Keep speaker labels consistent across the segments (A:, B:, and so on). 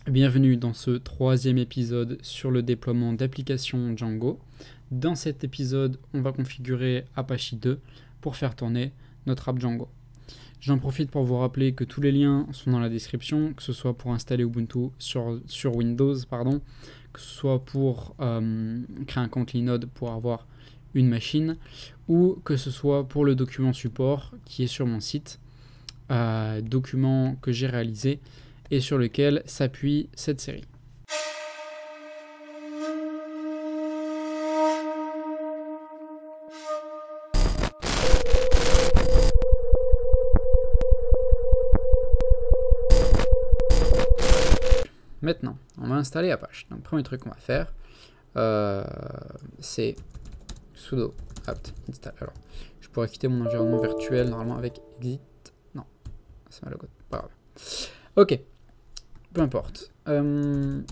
A: Bienvenue dans ce troisième épisode sur le déploiement d'applications Django. Dans cet épisode, on va configurer Apache 2 pour faire tourner notre app Django. J'en profite pour vous rappeler que tous les liens sont dans la description, que ce soit pour installer Ubuntu sur Windows, que ce soit pour créer un compte Linode pour avoir une machine, ou que ce soit pour le document support qui est sur mon site, document que j'ai réalisé et sur lequel s'appuie cette série. Maintenant, on va installer Apache. Donc, le premier truc qu'on va faire, c'est sudo apt install. Alors, je pourrais quitter mon environnement virtuel normalement avec exit. Non, c'est ma logo. Pas grave. Ok, peu importe. On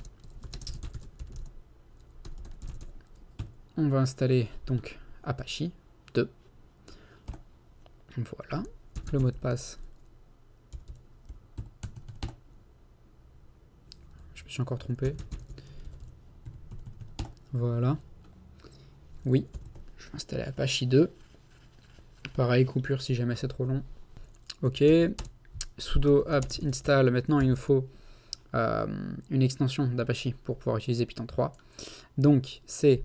A: va installer donc Apache 2. Voilà, le mot de passe. Je me suis encore trompé. Voilà. Oui, je vais installer Apache 2. Pareil, coupure si jamais c'est trop long. Ok, sudo apt install. Maintenant, il nous faut une extension d'Apache pour pouvoir utiliser Python 3. Donc, c'est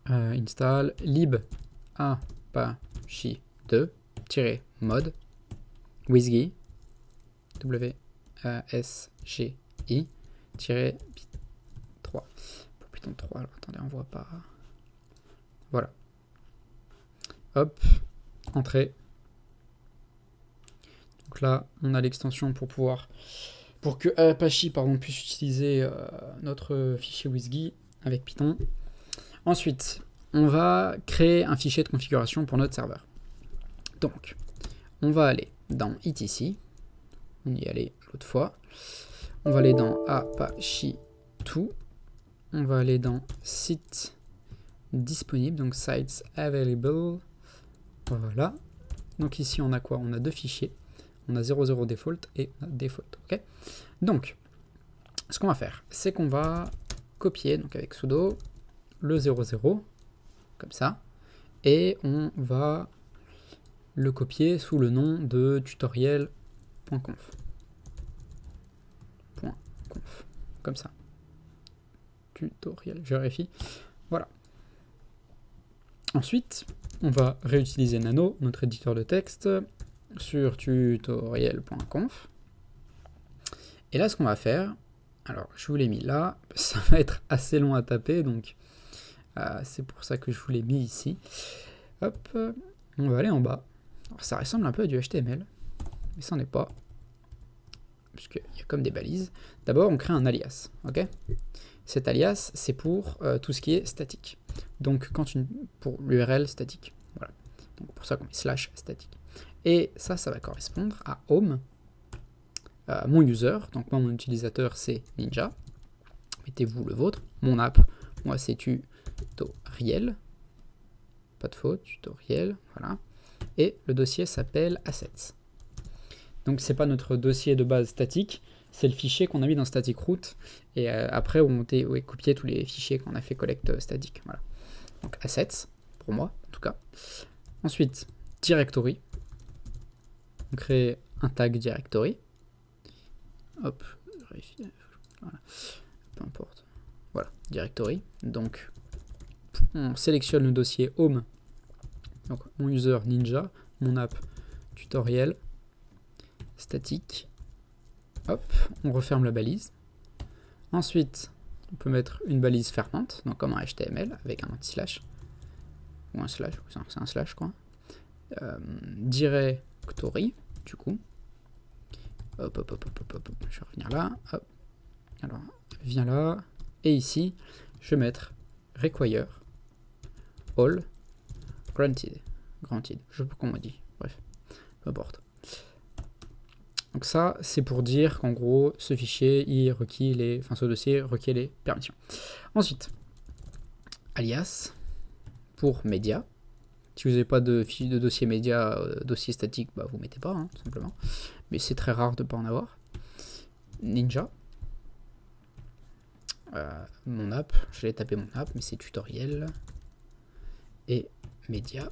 A: install lib apache 2-mod wsgi w-a-s-g-i-3 pour Python 3. Alors, attendez, on voit pas. Voilà. Hop, entrée. Donc là, on a l'extension pour que Apache puisse utiliser notre fichier wsgi avec Python. Ensuite, on va créer un fichier de configuration pour notre serveur. Donc, on va aller dans etc. On y allait l'autre fois. On va aller dans Apache 2. On va aller dans site disponible, donc sites available. Voilà. Donc ici, on a quoi? On a deux fichiers. On a 00 default et default. Ok. Donc, ce qu'on va faire, c'est qu'on va copier, donc avec sudo, le 00, comme ça, et on va le copier sous le nom de tutoriel.conf. Comme ça. Tutoriel, je vérifie. Voilà. Ensuite, on va réutiliser Nano, notre éditeur de texte, sur tutoriel.conf. Et là, ce qu'on va faire, alors je vous l'ai mis là, ça va être assez long à taper, donc c'est pour ça que je vous l'ai mis ici. Hop, on va aller en bas. Alors, ça ressemble un peu à du HTML, mais ça n'en est pas, puisqu'il y a comme des balises. D'abord, on crée un alias, ok? Cet alias, c'est pour tout ce qui est statique. Donc, pour l'URL statique, voilà. Donc, pour ça qu'on met slash statique. Et ça va correspondre à home, mon user. Donc, moi, mon utilisateur, c'est Ninja. Mettez-vous le vôtre. Mon app, moi, c'est tutoriel. Pas de faute, tutoriel, voilà. Et le dossier s'appelle assets. Donc, c'est pas notre dossier de base statique, c'est le fichier qu'on a mis dans static root. Et après, on a copié tous les fichiers qu'on a fait collect statique. Voilà. Donc, assets, pour moi, en tout cas. Ensuite, directory. On crée un tag directory. Hop, voilà. Peu importe. Voilà, directory. Donc, on sélectionne le dossier home. Donc, mon user Ninja, mon app tutoriel, statique. Hop, on referme la balise. Ensuite, on peut mettre une balise fermante, donc comme un HTML avec un anti-slash. Ou un slash, c'est un slash quoi. Directory, du coup. Hop, je vais revenir là. Hop. Alors, viens là. Et ici, je vais mettre require all granted. Je sais pas comment on dit. Bref, peu importe. Donc ça, c'est pour dire qu'en gros, ce fichier, ce dossier requiert les permissions. Ensuite, alias pour média. Si vous n'avez pas de dossier média, dossier statique, bah vous mettez pas, hein, tout simplement. Mais c'est très rare de ne pas en avoir. Ninja. mon app. J'allais taper mon app, mais c'est tutoriel. Et média.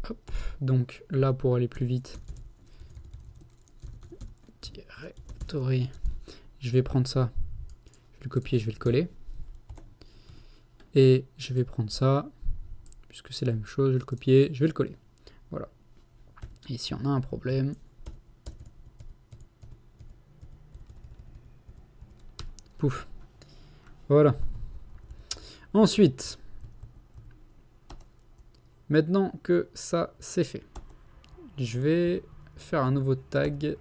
A: Hop. Donc là, pour aller plus vite, directory, je vais prendre ça. Je vais le copier, je vais le coller. Et je vais prendre ça, puisque c'est la même chose, je vais le copier, je vais le coller. Voilà. Et si on a un problème, pouf. Voilà. Ensuite, maintenant que ça c'est fait, je vais faire un nouveau tag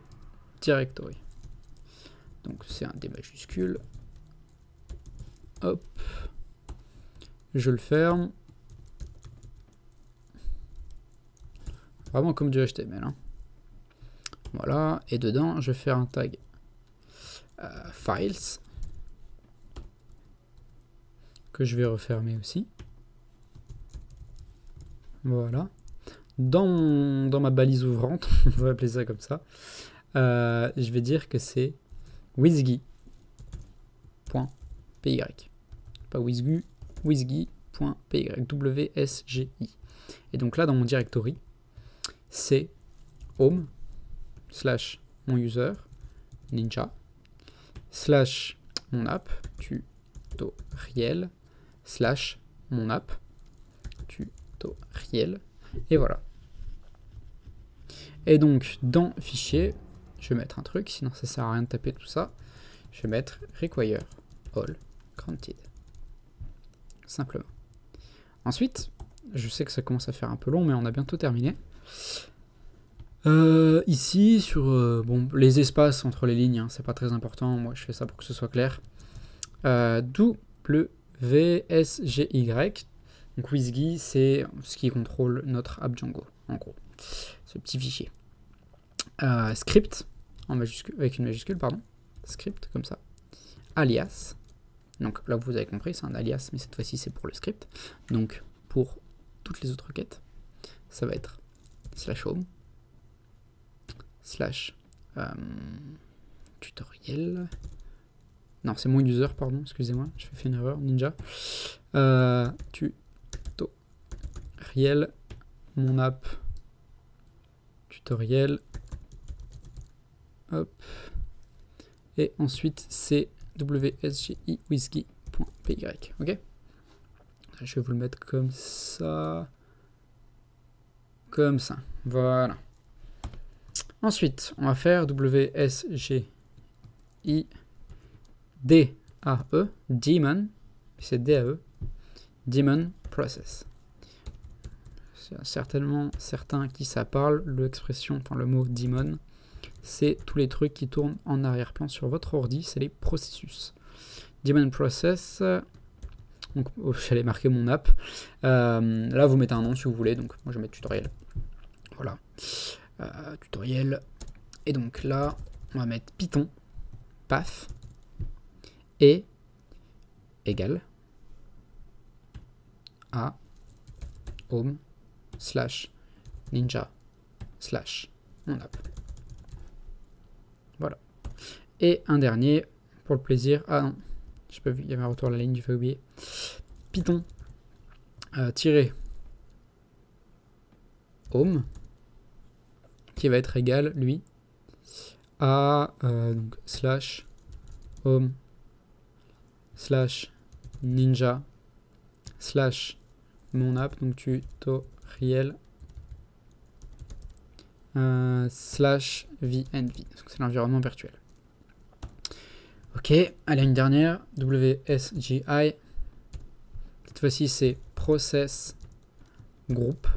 A: directory. Donc c'est un D majuscule. Hop. Je le ferme. Vraiment comme du HTML. Hein. Voilà. Et dedans, je vais faire un tag files. Que je vais refermer aussi. Voilà. Dans ma balise ouvrante, on va appeler ça comme ça, je vais dire que c'est wizgy.py. Pas wizgy, wizgy.py, W-S-G-I. Et donc là, dans mon directory, c'est home, slash mon user, ninja, slash mon app, tutoriel, slash mon app, tutoriel, et voilà. Et donc, dans fichier, je vais mettre un truc, sinon ça sert à rien de taper tout ça. Je vais mettre require all granted. Simplement. Ensuite, je sais que ça commence à faire un peu long, mais on a bientôt terminé. Ici, sur bon, les espaces entre les lignes, hein, c'est pas très important. Moi, je fais ça pour que ce soit clair. WSGY. Donc, wizgy, c'est ce qui contrôle notre app Django, en gros. Ce petit fichier. Script, en majuscule, avec une majuscule, pardon. Script, comme ça. Alias. Donc là, vous avez compris, c'est un alias, mais cette fois-ci, c'est pour le script. Donc, pour toutes les autres requêtes, ça va être slash home, slash tutoriel. Non, c'est mon user, pardon, excusez-moi, j'ai fait une erreur, ninja. Tutoriel, mon app, tutoriel. Hop. Et ensuite, c'est WSGI wizgy.py. Ok. Je vais vous le mettre comme ça. Comme ça. Voilà. Ensuite, on va faire WSGI DAE, daemon, c'est DAE, daemon process. C'est certainement certains qui ça parle, l'expression, enfin le mot daemon, c'est tous les trucs qui tournent en arrière-plan sur votre ordi, c'est les processus. Daemon process, donc j'allais marquer mon app. Là, vous mettez un nom si vous voulez, donc moi je vais mettre tutoriel. Voilà. Tutoriel. Et donc là, on va mettre Python, path, et égale à home slash ninja slash mon app. Voilà. Et un dernier, pour le plaisir, ah non, je peux vu, il y avait un retour à la ligne, j'ai fait oublier. Python tirer home qui va être égal, lui, à donc, slash home slash ninja slash mon app, donc tutoriel slash VNV, c'est l'environnement virtuel. Ok, allez, une dernière, WSGI. Cette fois-ci, c'est process group.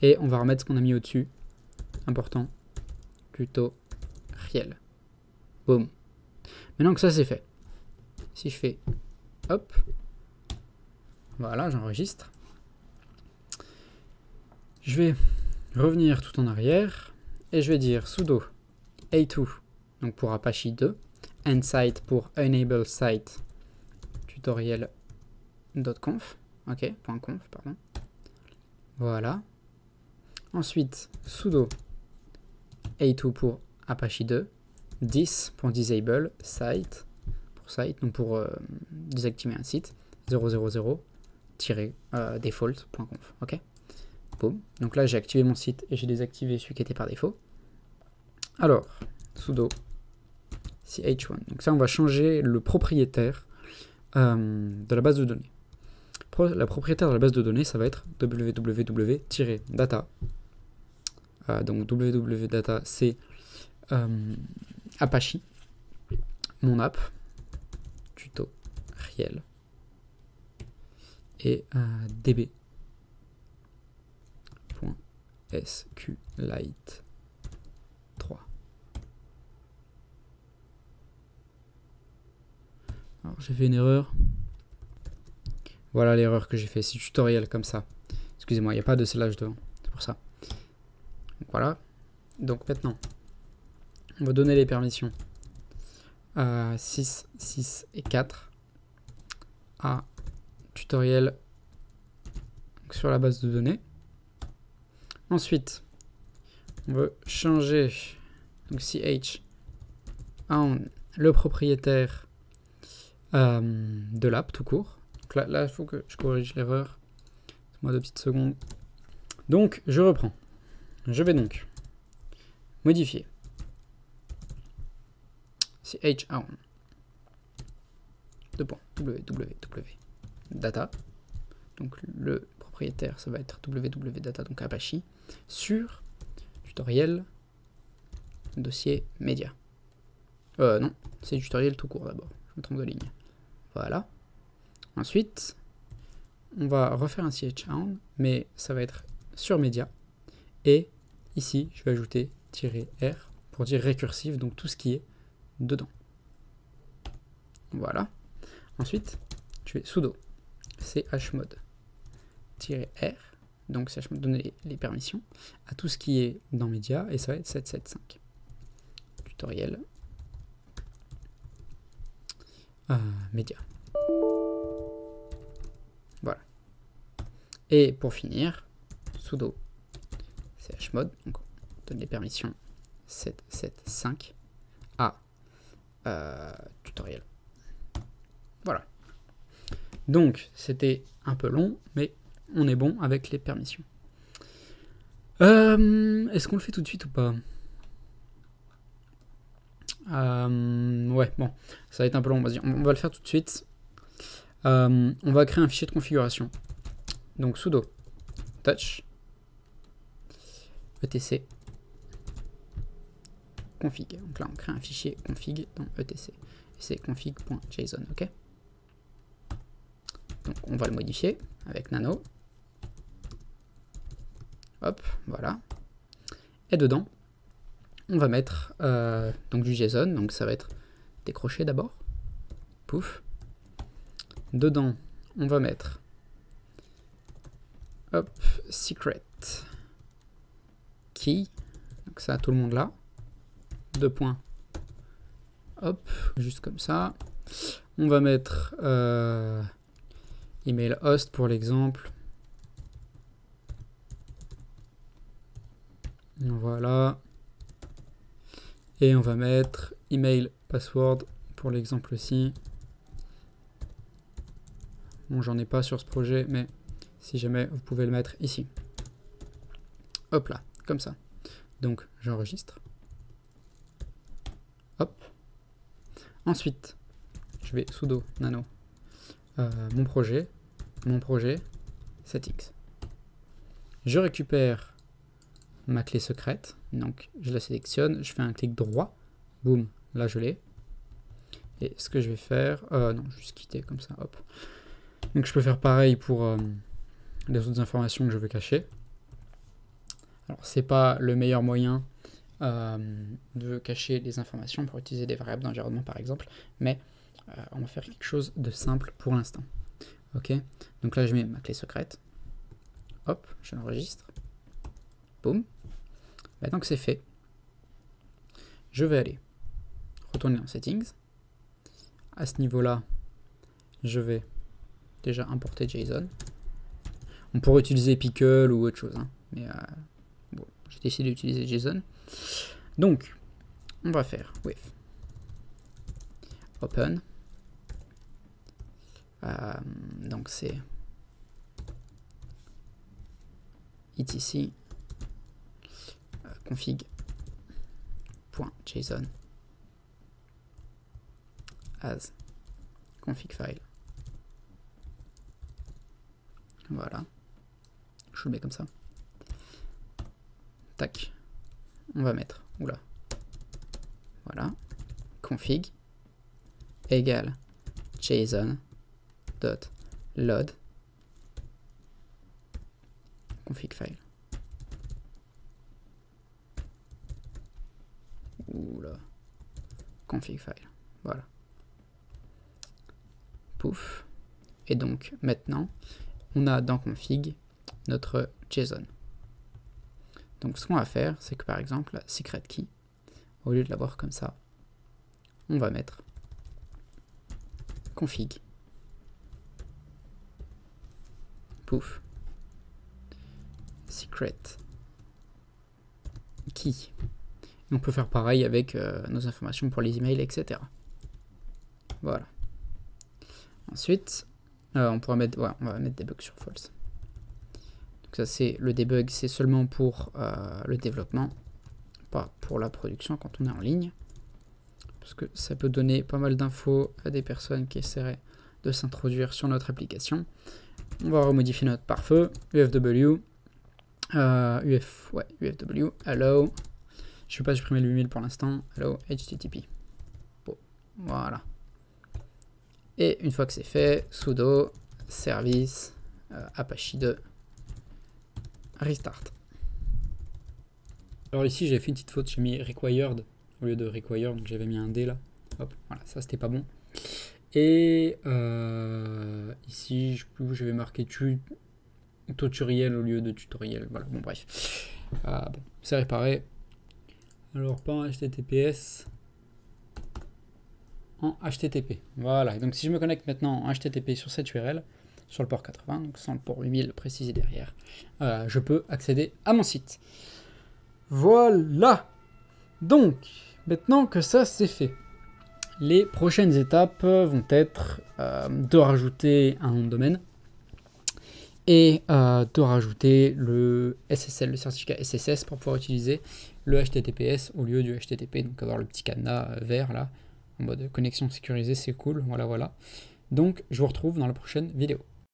A: Et on va remettre ce qu'on a mis au-dessus. Important. Tutoriel. Boum. Maintenant que ça, c'est fait. Si je fais hop. Voilà, j'enregistre. Je vais revenir tout en arrière. Et je vais dire sudo a2, donc pour Apache 2. Nsite pour enable site tutoriel.conf. Ok, .conf, pardon. Voilà. Ensuite, sudo a2 pour Apache 2. 10 pour disable site pour site, donc pour désactiver un site, 000-default.conf. Ok. Boom. Donc là, j'ai activé mon site et j'ai désactivé celui qui était par défaut. Alors, sudo ch1. Donc ça, on va changer le propriétaire de la base de données. La propriétaire de la base de données, ça va être www-data. Donc www-data, c'est Apache, mon app, tutoriel, et db.sqlite 3. Alors j'ai fait une erreur. Voilà l'erreur que j'ai fait, c'est tutoriel comme ça. Excusez-moi, il n'y a pas de slash devant, c'est pour ça. Donc, voilà. Donc maintenant, on va donner les permissions à 6, 6 et 4 à tutoriel sur la base de données. Ensuite, on veut changer donc ch en le propriétaire de l'app tout court. Donc là, il faut que je corrige l'erreur. Laisse-moi 2 petites secondes. Donc, je reprends. Je vais donc modifier ch on www.data. Donc le propriétaire, ça va être www.data, donc Apache, sur tutoriel dossier média. Non, c'est tutoriel tout court d'abord. Je me trompe de ligne. Voilà. Ensuite, on va refaire un chown, mais ça va être sur média. Et ici, je vais ajouter -r pour dire récursif, donc tout ce qui est dedans. Voilà. Ensuite, je vais sudo chmod -r, donc chmod donner les permissions à tout ce qui est dans média, et ça va être 775. Tutoriel média. Voilà. Et pour finir, sudo chmod, donc on donne les permissions 775 à tutoriel. Voilà. Donc, c'était un peu long, mais on est bon avec les permissions. Est-ce qu'on le fait tout de suite ou pas? Ouais, bon, ça va être un peu long. Vas-y, on va le faire tout de suite. On va créer un fichier de configuration. Donc, sudo touch etc config. Donc là, on crée un fichier config dans etc. C'est config.json, ok? Donc on va le modifier avec nano. Hop, voilà. Et dedans, on va mettre donc du JSON, donc ça va être décroché d'abord. Pouf. Dedans, on va mettre hop, secret key. Donc ça, tout le monde là. 2 points. Hop, juste comme ça. On va mettre email host pour l'exemple. Voilà. Et on va mettre email password pour l'exemple aussi. Bon, j'en ai pas sur ce projet, mais si jamais vous pouvez le mettre ici. Hop là, comme ça. Donc j'enregistre. Hop. Ensuite, je vais sudo nano mon projet settings. Je récupère ma clé secrète, donc je la sélectionne, je fais un clic droit, boum, là je l'ai. Et ce que je vais faire, non, juste quitter comme ça, hop. Donc je peux faire pareil pour les autres informations que je veux cacher. Alors c'est pas le meilleur moyen de cacher les informations pour utiliser des variables d'environnement par exemple, mais on va faire quelque chose de simple pour l'instant. Ok, donc là je mets ma clé secrète, hop, je l'enregistre, boum. Maintenant que c'est fait, je vais aller retourner dans settings. À ce niveau là, je vais déjà importer JSON. On pourrait utiliser Pickle ou autre chose, hein, mais bon, j'ai décidé d'utiliser JSON. Donc, on va faire with open Donc c'est etc config.json as config file. Voilà. Je le mets comme ça. Tac. On va mettre, oula. Voilà. Config égale JSON dot load config file. Oula. Config file. Voilà. Pouf. Et donc maintenant, on a dans config notre JSON. Donc ce qu'on va faire, c'est que par exemple, la secret key, au lieu de l'avoir comme ça, on va mettre config. Pouf. Secret key. Et on peut faire pareil avec nos informations pour les emails, etc. Voilà. Ensuite, on pourra mettre, ouais, on va mettre debug sur false. Donc ça c'est le debug, c'est seulement pour le développement, pas pour la production quand on est en ligne, parce que ça peut donner pas mal d'infos à des personnes qui essaieraient de s'introduire sur notre application. On va remodifier notre pare-feu, UFW, UFW, allow, je ne vais pas supprimer le 8000 pour l'instant, allow HTTP. Bon, voilà. Et une fois que c'est fait, sudo service Apache 2 restart. Alors ici j'ai fait une petite faute, j'ai mis required au lieu de require, donc j'avais mis un D là. Hop, voilà, ça c'était pas bon. Et ici je vais marquer tutoriel au lieu de tutoriel. Voilà, bon bref. Bon, c'est réparé. Alors pas en HTTPS. En HTTP. Voilà, et donc si je me connecte maintenant en HTTP sur cette URL, sur le port 80, donc sans le port 8000 précisé derrière, je peux accéder à mon site. Voilà. Donc, maintenant que ça c'est fait, les prochaines étapes vont être de rajouter un nom de domaine et de rajouter le SSL, le certificat SSS pour pouvoir utiliser le HTTPS au lieu du HTTP, donc avoir le petit cadenas vert là, en mode connexion sécurisée, c'est cool, voilà. Donc, je vous retrouve dans la prochaine vidéo.